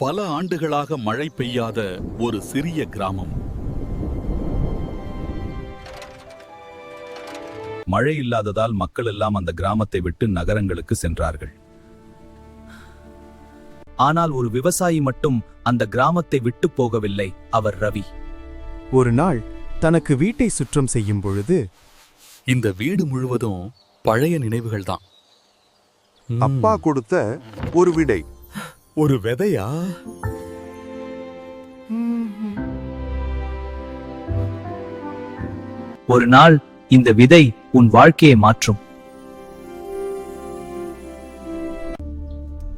பல ஆண்டுகளாக மழை பெய்யாத ஒரு சிறிய கிராமம். மழை இல்லாததால் மக்கள் எல்லாம் அந்த கிராமத்தை விட்டு நகரங்களுக்கு சென்றார்கள். ஆனால் ஒரு விவசாயி மட்டும் அந்த கிராமத்தை விட்டு போகவில்லை. அவர் ரவி. ஒரு நாள் தனக்கு வீட்டை சுற்றம் செய்யும் பொழுது, இந்த வீடு முழுவதும் பழைய நினைவுகள் தான். அப்பா கொடுத்த ஒரு விடை. ஒரு விதையா? ஒரு நாள் இந்த விதை உன் வாழ்க்கையை மாற்றும்.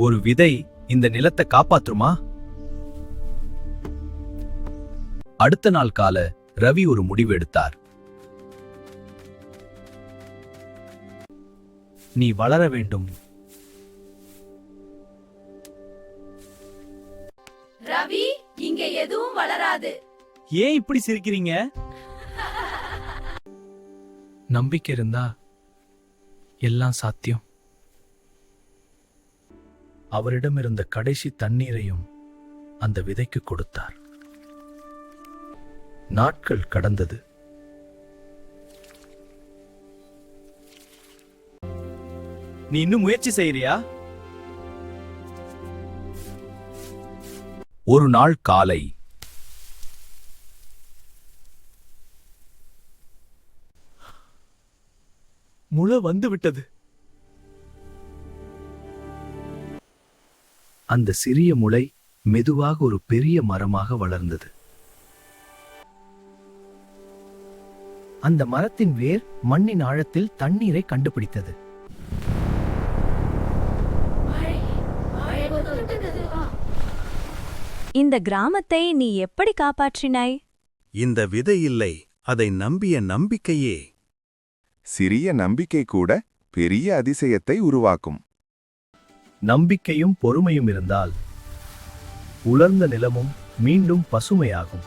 ஒரு விதை இந்த நிலத்தை காப்பாற்றுமா? அடுத்த நாள் கால ரவி ஒரு முடிவு எடுத்தார். நீ வளர வேண்டும். ரவி, இங்க எதுவும் வளராது. ஏன் இப்படி சிரிக்கிறீங்க? நம்பிக்கை இருந்தா எல்லாம் சாத்தியம். அவரிடம் இருந்த கடைசி தண்ணீரையும் அந்த விதைக்கு கொடுத்தார். நாட்கள் கடந்தது. நீ இன்னும் முயற்சி செய்யறியா? ஒரு நாள் காலை முளை வந்து விட்டது. அந்த சிறிய முளை மெதுவாக ஒரு பெரிய மரமாக வளர்ந்தது. அந்த மரத்தின் வேர் மண்ணின் ஆழத்தில் தண்ணீரை கண்டுபிடித்தது. இந்த கிராமத்தை நீ எப்படி காப்பாற்றினாய்? இந்த விதை இல்லை, அதை நம்பிய நம்பிக்கையே. சிறிய நம்பிக்கை கூட பெரிய அதிசயத்தை உருவாக்கும். நம்பிக்கையும் பொறுமையும் இருந்தால் உலர்ந்த நிலமும் மீண்டும் பசுமையாகும்.